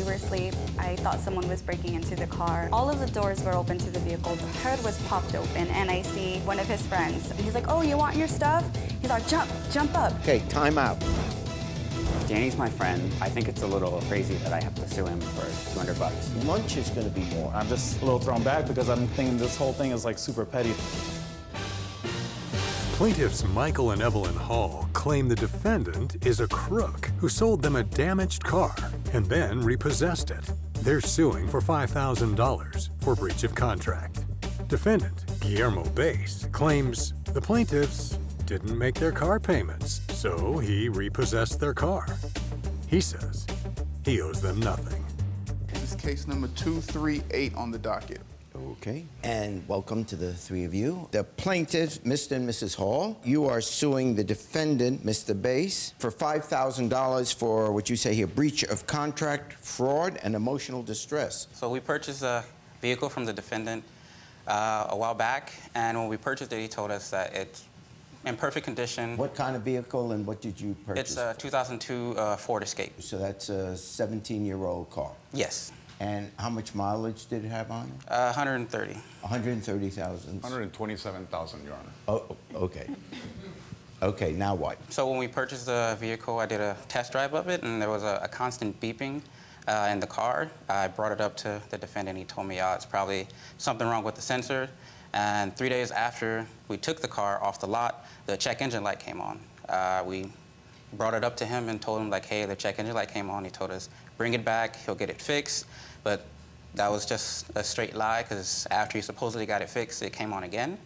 were asleep. I thought someone was breaking into the car. All of the doors were open to the vehicle. The hood was popped open, and I see one of his friends. He's like, oh, you want your stuff? He's like, jump up. Okay, time out. Danny's my friend. I think it's a little crazy that I have to sue him for $200. Lunch is going to be more. I'm just a little thrown back because I'm thinking this whole thing is like super petty. Plaintiffs Michael and Evelyn Hall claim the defendant is a crook who sold them a damaged car and then repossessed it. They're suing for $5,000 for breach of contract. Defendant Guillermo Bais claims the plaintiffs didn't make their car payments, so he repossessed their car. He says he owes them nothing. This is case number 238 on the docket. Okay, and welcome to the three of you. The plaintiffs, Mr. and Mrs. Hall, you are suing the defendant, Mr. Bais, for $5,000 for what you say here, breach of contract, fraud, and emotional distress. So we purchased a vehicle from the defendant a while back, and when we purchased it, he told us that it's in perfect condition. What kind of vehicle and what did you purchase? It's a 2002 Ford Escape. So that's a 17-year-old car. Yes. And how much mileage did it have on it? 130. 130,000. 127,000, Your Honor. Oh, okay. Okay, now what? So when we purchased the vehicle, I did a test drive of it, and there was a constant beeping in the car. I brought it up to the defendant. He told me, it's probably something wrong with the sensor. And 3 days after we took the car off the lot, the check engine light came on. We brought it up to him and told him, like, hey, the check engine light came on. He told us, bring it back, he'll get it fixed. But that was just a straight lie, because after he supposedly got it fixed, it came on again.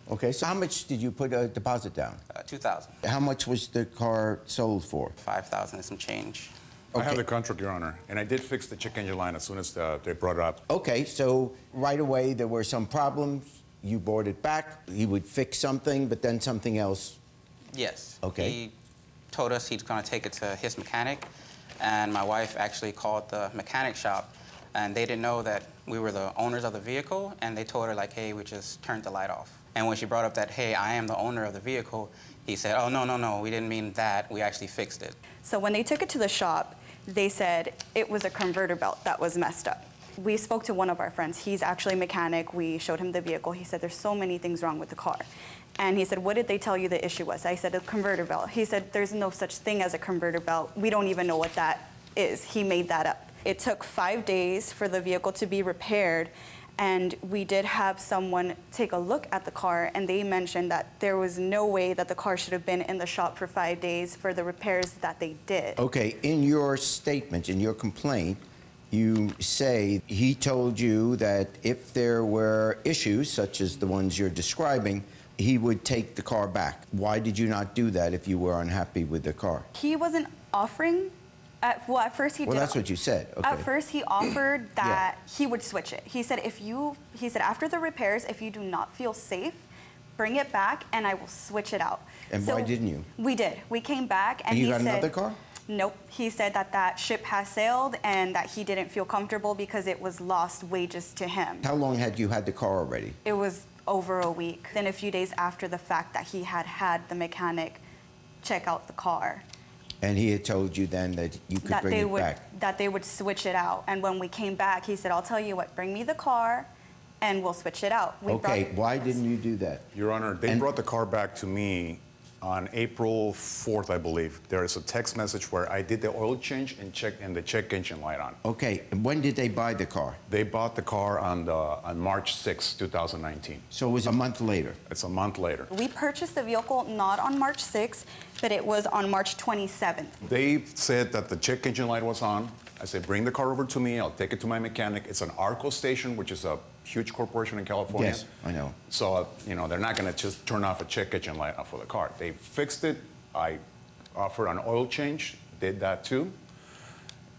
Okay, so how much did you put a deposit down? $2,000. How much was the car sold for? $5,000 and some change. I have the contract, Your Honor, and I did fix the check engine line as soon as they brought it up. Okay, so right away there were some problems. You brought it back. He would fix something, but then something else. Yes. Okay. He told us he's going to take it to his mechanic, and my wife actually called the mechanic shop, and they didn't know that we were the owners of the vehicle, and they told her, like, hey, we just turned the light off. And when she brought up that, hey, I am the owner of the vehicle, he said, oh, no, we didn't mean that. We actually fixed it. So when they took it to the shop, they said it was a converter belt that was messed up. We spoke to one of our friends. He's actually a mechanic. We showed him the vehicle. He said, there's so many things wrong with the car. And he said, what did they tell you the issue was? I said, a converter belt. He said, there's no such thing as a converter belt. We don't even know what that is. He made that up. It took 5 days for the vehicle to be repaired, and we did have someone take a look at the car, and they mentioned that there was no way that the car should have been in the shop for 5 days for the repairs that they did. Okay, in your statement, in your complaint, you say he told you that if there were issues, such as the ones you're describing, he would take the car back. Why did you not do that if you were unhappy with the car? He wasn't offering. At first he did. Well, that's what you said. Okay. At first he offered that he would switch it. He said, after the repairs, if you do not feel safe, bring it back and I will switch it out. And why didn't you? We did. We came back and you he got said, another car? Nope. He said that ship has sailed and that he didn't feel comfortable because it was lost wages to him. How long had you had the car already? It was over a week. Then a few days after the fact that he had the mechanic check out the car. And he had told you then that you could bring it back? That they would switch it out. And when we came back, he said, I'll tell you what, bring me the car and we'll switch it out. Okay, why didn't you do that? Your Honor, they brought the car back to me on April 4th, I believe. There is a text message where I did the oil change and the check engine light on. Okay, and when did they buy the car? They bought the car on March 6, 2019. So it was a month later? It's a month later. We purchased the vehicle not on March 6th, but it was on March 27th. They said that the check engine light was on. I said, bring the car over to me. I'll take it to my mechanic. It's an ARCO station, which is a huge corporation in California. Yes, I know. So, they're not going to just turn off a check engine light for the car. They fixed it. I offered an oil change, did that too.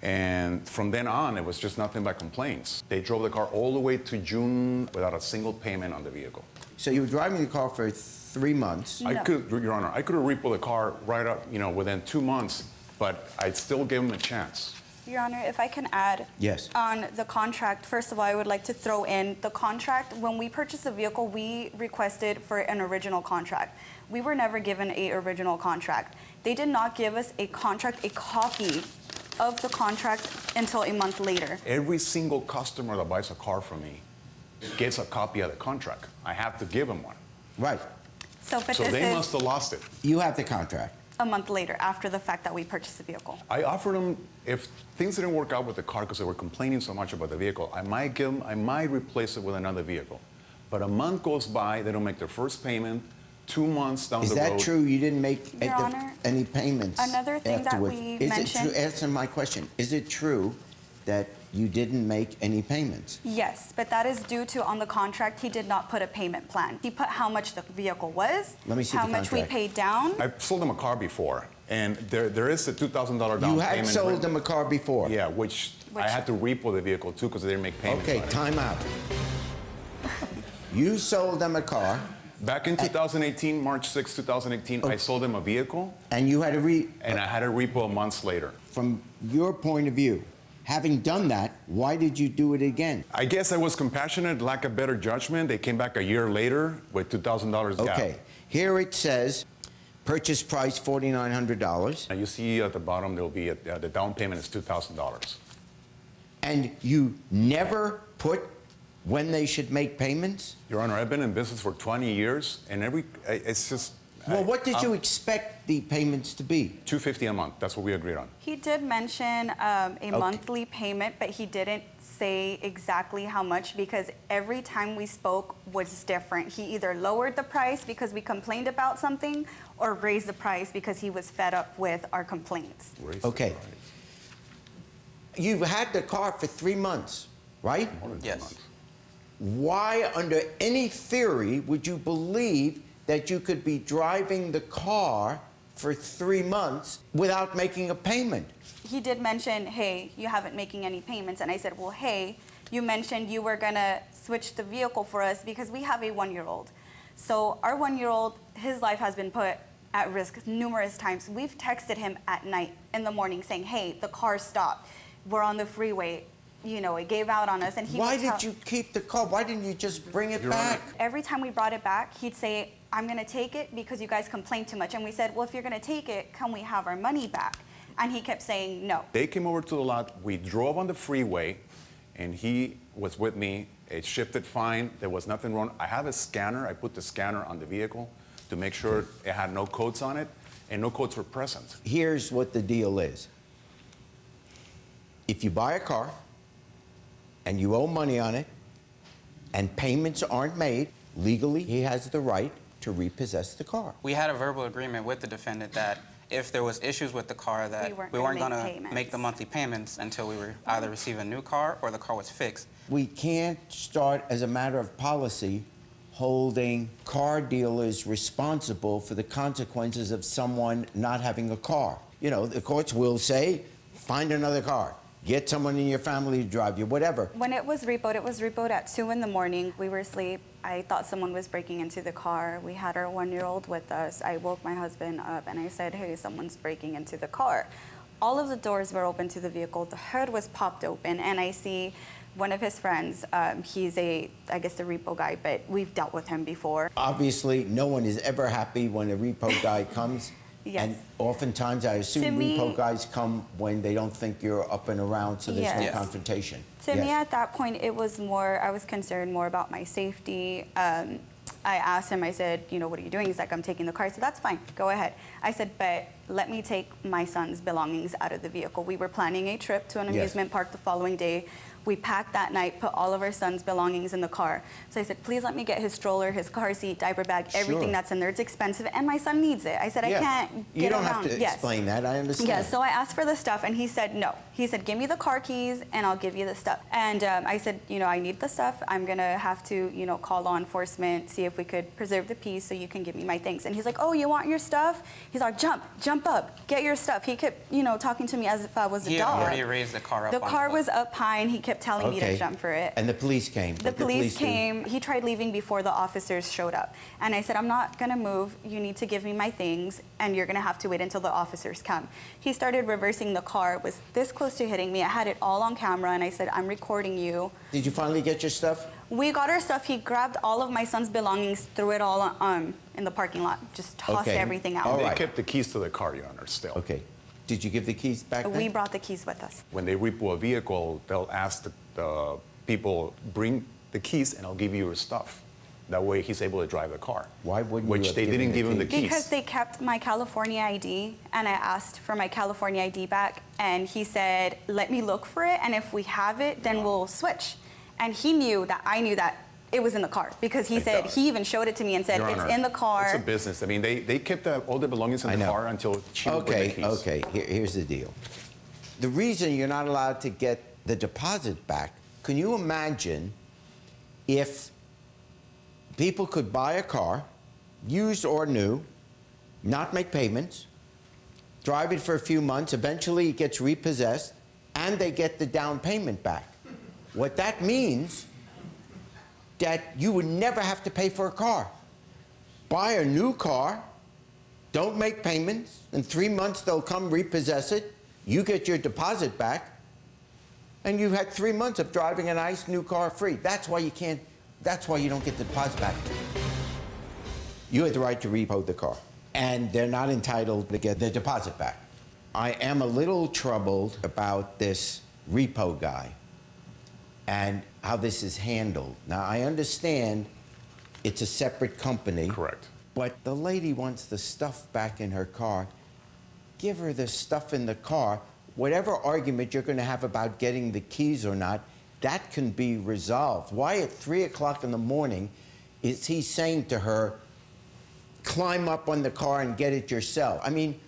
And from then on, it was just nothing but complaints. They drove the car all the way to June without a single payment on the vehicle. So you were driving the car for 3 months? No. Your Honor, I could have repoed the car right up, within 2 months, but I'd still give him a chance. Your Honor, if I can add, yes, on the contract, first of all, I would like to throw in the contract. When we purchased the vehicle, we requested for an original contract. We were never given an original contract. They did not give us a contract, a copy of the contract until a month later. Every single customer that buys a car from me gets a copy of the contract. I have to give them one. Right. So, but So this they is must have lost it. You have the contract. a month later after the fact that we purchased the vehicle. I offered them, if things didn't work out with the car because they were complaining so much about the vehicle, I might replace it with another vehicle. But a month goes by, they don't make their first payment, 2 months down Is the road. that true? You didn't make Your Honor, any payments another thing that afterwards? we Is it mentioned- true? Answer my question. Is it true that you didn't make any payments? Yes, but that is due to, on the contract, he did not put a payment plan. He put how much the vehicle was, Let me see how the much we contract. paid down. I've sold them a car before, and there is a $2,000 down You payment. had sold them a car before? Yeah, which I Which- had to repo the vehicle too because they didn't make payments Okay, on it. time out. You sold them a car, Back in 2018, March 6, 2018, I sold them a vehicle, and you had to and I had a repo months later. from your point of view, having done that, why did you do it again? I guess I was compassionate, lack of better judgment. They came back a year later with $2,000 gap. Okay, here it says, purchase price $4,900, And you see at the bottom, there'll be the down payment is $2,000. and you never put when they should make payments? Your Honor, I've been in business for 20 years, and it's just. Well, what did you expect the payments to be? $250 a month. That's what we agreed on. He did mention a monthly payment, but he didn't say exactly how much because every time we spoke was different. He either lowered the price because we complained about something or raised the price because he was fed up with our complaints. Okay. You've had the car for 3 months, right? More than 2 Yes. months. Why, under any theory, would you believe that you could be driving the car for 3 months without making a payment? He did mention, hey, you haven't making any payments. And I said, well, hey, you mentioned you were gonna switch the vehicle for us because we have a 1-year-old. So our 1-year-old, his life has been put at risk numerous times. We've texted him at night, in the morning, saying, hey, the car stopped. We're on the freeway. You know, it gave out on us. And he Why would tell- did you keep the car? Why didn't you just bring it back? Every time we brought it back, he'd say, I'm gonna take it because you guys complained too much. And we said, well, if you're gonna take it, can we have our money back? And he kept saying no. They came over to the lot. We drove on the freeway, and he was with me. It shifted fine. There was nothing wrong. I have a scanner. I put the scanner on the vehicle to make sure it had no codes on it, and no codes were present. Here's what the deal is. If you buy a car and you owe money on it and payments aren't made, legally he has the right to repossess the car. We had a verbal agreement with the defendant that if there was issues with the car that We weren't going gonna to make payments. make the monthly payments until we were either receive a new car or the car was fixed. We can't start, as a matter of policy, holding car dealers responsible for the consequences of someone not having a car. You know, the courts will say, find another car. Get someone in your family to drive you, whatever. When it was repoed at 2 in the morning. We were asleep. I thought someone was breaking into the car. We had our 1-year-old with us. I woke my husband up and I said, hey, someone's breaking into the car. All of the doors were open to the vehicle. The hood was popped open and I see one of his friends, he's I guess the repo guy, but we've dealt with him before. Obviously, no one is ever happy when a repo guy comes. Yes. And oftentimes, I assume To me- repo guys come when they don't think you're up and around, so there's no Yes. confrontation. To me, Yes. at that point, it was more, I was concerned more about my safety. I asked him, I said, you know, what are you doing? He's like, I'm taking the car. I said, that's fine, go ahead. I said, but let me take my son's belongings out of the vehicle. We were planning a trip to an Yes. amusement park the following day. We packed that night, put all of our son's belongings in the car. So I said, please let me get his stroller, his car seat, diaper bag, everything Sure. that's in there. It's expensive, and my son needs it. I said, Yeah. I can't get You don't around. have to Yes. explain that, I understand. Yeah, so I asked for the stuff, and he said no. He said, give me the car keys, and I'll give you the stuff. And I said, you know, I need the stuff. I'm going to have to, you know, call law enforcement, see if we could preserve the peace so you can give me my things. And he's like, oh, you want your stuff? He's like, jump up, get your stuff. He kept, you know, talking to me as if I was a He had dog. already raised the car up The on car the was up high, and he kept telling me to jump for it. And the police came. The What did police do? came. He tried leaving before the officers showed up. And I said, I'm not going to move. You need to give me my things, and you're going to have to wait until the officers come. He started reversing the car, was this close to hitting me. I had it all on camera, and I said, I'm recording you. Did you finally get your stuff? We got our stuff. He grabbed all of my son's belongings, threw it all in the parking lot, just tossed Okay. everything out. All They right. kept the keys to the car, Your Honor, still. Okay. Did you give the keys back then? We brought the keys with us. When they repo a vehicle, they'll ask the people, bring the keys and I'll give you your stuff. That way he's able to drive the car. Why wouldn't you Which have they given didn't the give him the keys? keys. Because they kept my California ID, and I asked for my California ID back, and he said, let me look for it, and if we have it, then we'll switch. And he knew that I knew that it was in the car, because he said, he even showed it to me and said, Your it's Honor, in the car. It's a business. I mean, they kept all the belongings in I the know. car until she would bring the keys. Okay. Here's the deal. The reason you're not allowed to get the deposit back, can you imagine if people could buy a car, used or new, not make payments, drive it for a few months, eventually it gets repossessed, and they get the down payment back? What that means that you would never have to pay for a car. Buy a new car, don't make payments, in 3 months they'll come repossess it, you get your deposit back, and you've had 3 months of driving a nice new car free. That's why you don't get the deposit back. You had the right to repo the car, and they're not entitled to get their deposit back. I am a little troubled about this repo guy and how this is handled. Now, I understand it's a separate company. Correct. But the lady wants the stuff back in her car. Give her the stuff in the car. Whatever argument you're going to have about getting the keys or not, that can be resolved. Why at 3 o'clock in the morning is he saying to her, climb up on the car and get it yourself? I mean,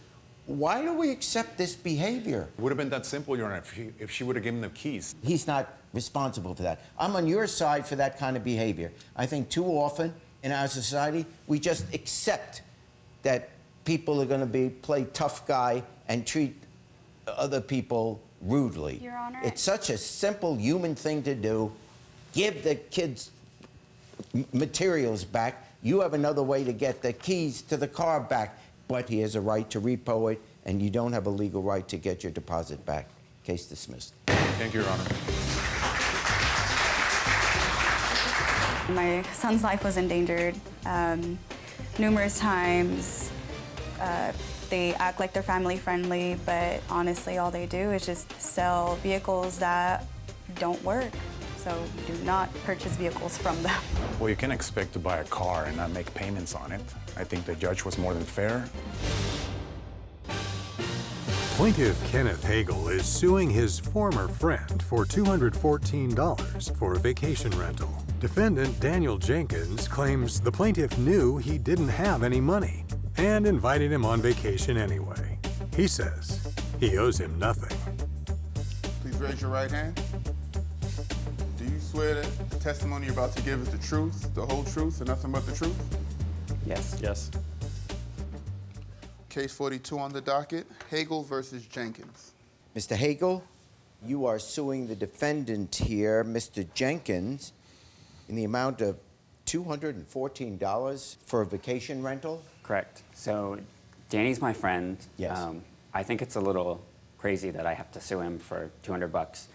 why do we accept this behavior? It would have been that simple, Your Honor, if she would have given the keys. He's not responsible for that. I'm on your side for that kind of behavior. I think too often in our society, we just accept that people are going to play tough guy and treat other people rudely. Your Honor, it's such a simple human thing to do. Give the kids materials back. You have another way to get the keys to the car back, but he has a right to repo it, and you don't have a legal right to get your deposit back. Case dismissed. Thank you, Your Honor. My son's life was endangered numerous times. They act like they're family friendly, but honestly, all they do is just sell vehicles that don't work. So do not purchase vehicles from them. Well, you can expect to buy a car and not make payments on it. I think the judge was more than fair. Plaintiff Kenneth Hegel is suing his former friend for $214 for a vacation rental. Defendant Daniel Jenkins claims the plaintiff knew he didn't have any money and invited him on vacation anyway. He says he owes him nothing. Please raise your right hand. Do you swear that the testimony you're about to give is the truth, the whole truth, and nothing but the truth? Yes. Yes. Case 42 on the docket, Hegel versus Jenkins. Mr. Hegel, you are suing the defendant here, Mr. Jenkins, in the amount of $214 for a vacation rental? Correct. So Danny's my friend. Yes. I think it's a little crazy that I have to sue him for $200.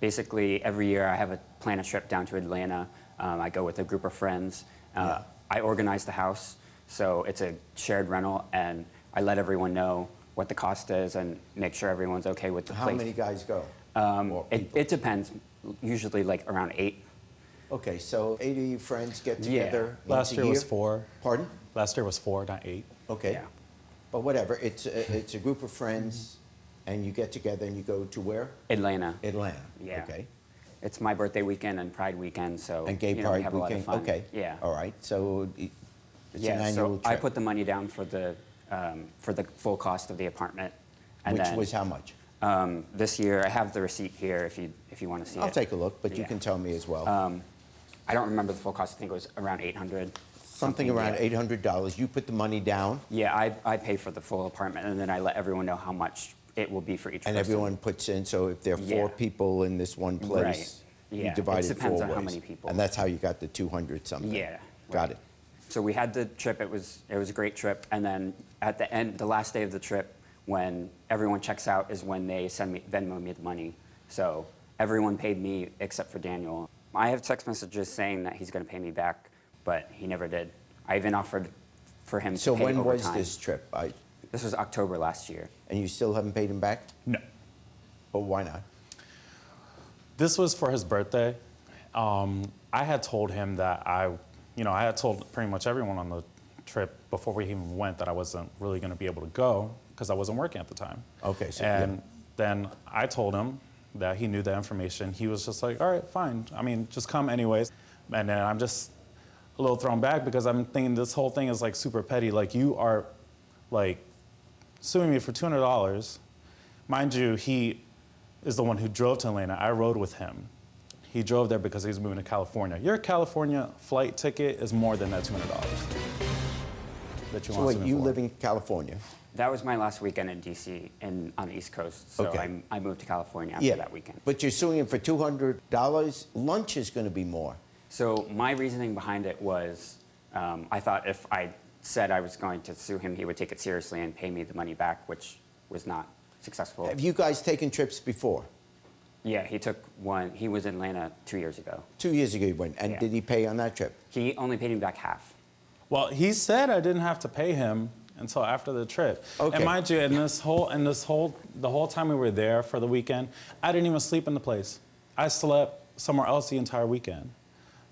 Basically, every year I have plan a trip down to Atlanta. I go with a group of friends. I organize the house, so it's a shared rental, and I let everyone know what the cost is and make sure everyone's okay with the How place. many guys go? It depends. Usually like around 8. Okay, so 80 friends get together once Last a year year? was 4. Pardon? Last year was 4, not 8. Okay. Yeah. But whatever, it's a group of friends, and you get together and you go to where? Atlanta. Atlanta. Yeah. Okay. It's my birthday weekend and Pride weekend, so And Gay we Pride have a lot of weekend? fun. Okay. Yeah. All right, so it's Yeah, an annual so I trip. put the money down for the full cost of the apartment. And Which then, was how much? this year, I have the receipt here if you want to see it. I'll take a look, but you Yeah. can tell me as well. I don't remember the full cost. I think it was around $800. Something around yeah. $800. You put the money down, Yeah, I pay for the full apartment, and then I let everyone know how much it will be for each and person. everyone puts in, so if there are 4 Yeah. people in this one place, Right. you Yeah, divide it it 4 depends on ways. how many people. And that's how you got the 200 something. Yeah. Got right. it. So we had the trip. It was a great trip, and then at the end, the last day of the trip, when everyone checks out, is when they Venmo me the money. So everyone paid me except for Daniel. I have text messages saying that he's going to pay me back, but he never did. I even offered for him So to pay when was overtime. this trip? This was October last year. And you still haven't paid him back? No. But why not? This was for his birthday. I had told him that I had told pretty much everyone on the trip before we even went that I wasn't really going to be able to go because I wasn't working at the time. Okay, so and then I told him that he knew the information. He was just like, all right, fine. I mean, just come anyways. And then I'm just a little thrown back because I'm thinking this whole thing is like super petty. Like you are like suing me for $200. Mind you, he is the one who drove to Atlanta. I rode with him. He drove there because he was moving to California. Your California flight ticket is more than that $200 that you So want wait, to sue me you for. live in California? That was my last weekend in DC and on the East Coast. So Okay. I moved to California after that weekend. But you're suing him for $200. Lunch is going to be more. So my reasoning behind it was I thought if I said I was going to sue him, he would take it seriously and pay me the money back, which was not successful. Have you guys taken trips before? Yeah, he took one. He was in Atlanta 2 years ago. 2 years ago you went. And Yeah. did he pay on that trip? He only paid me back half. Well, he said I didn't have to pay him until after the trip. Okay. And mind you, the whole time we were there for the weekend, I didn't even sleep in the place. I slept somewhere else the entire weekend.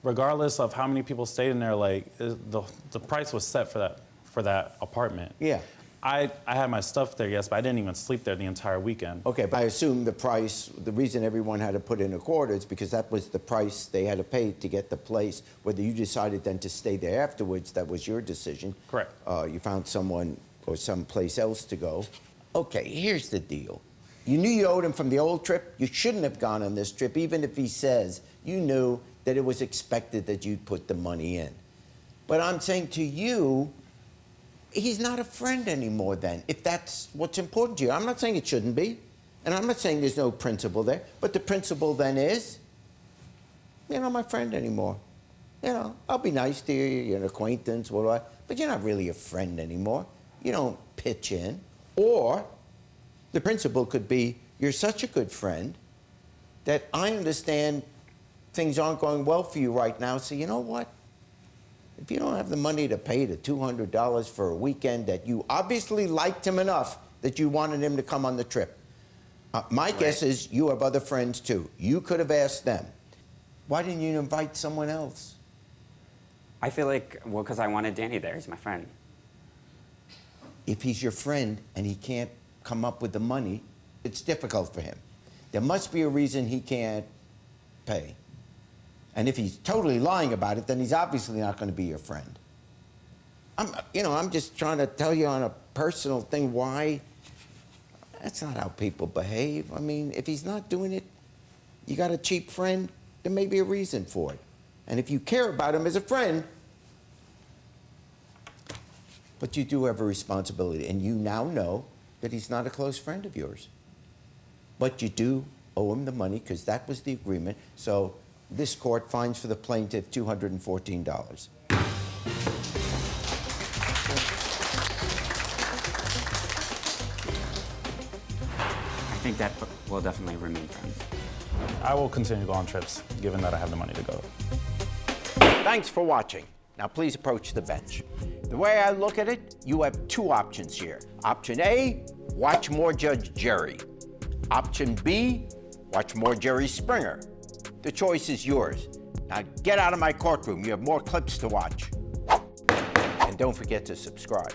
Regardless of how many people stayed in there, like the price was set for that apartment. Yeah. I had my stuff there, yes, but I didn't even sleep there the entire weekend. Okay, but I assume the reason everyone had to put in a quarter is because that was the price they had to pay to get the place. Whether you decided then to stay there afterwards, that was your decision. Correct. You found someone or someplace else to go. Okay, here's the deal. You knew you owed him from the old trip. You shouldn't have gone on this trip, even if he says you knew that it was expected that you'd put the money in. But I'm saying to you, he's not a friend anymore then, if that's what's important to you. I'm not saying it shouldn't be, and I'm not saying there's no principle there, but the principle then is, you're not my friend anymore. You know, I'll be nice to you, you're an acquaintance, but you're not really a friend anymore. You don't pitch in. Or the principle could be, you're such a good friend that I understand things aren't going well for you right now, so you know what? If you don't have the money to pay the $200 for a weekend that you obviously liked him enough that you wanted him to come on the trip, my guess is you have other friends too. You could have asked them. Why didn't you invite someone else? I feel like, well, because I wanted Danny there. He's my friend. If he's your friend and he can't come up with the money, it's difficult for him. There must be a reason he can't pay. And if he's totally lying about it, then he's obviously not going to be your friend. I'm just trying to tell you on a personal thing why that's not how people behave. I mean, if he's not doing it, you got a cheap friend, there may be a reason for it. And if you care about him as a friend, but you do have a responsibility, and you now know that he's not a close friend of yours. But you do owe him the money because that was the agreement. So this court fines for the plaintiff $214. I think that will definitely remain friends. I will continue to go on trips, given that I have the money to go. Thanks for watching. Now please approach the bench. The way I look at it, you have two options here. Option A, watch more Judge Jerry. Option B, watch more Jerry Springer. The choice is yours. Now get out of my courtroom. You have more clips to watch. And don't forget to subscribe.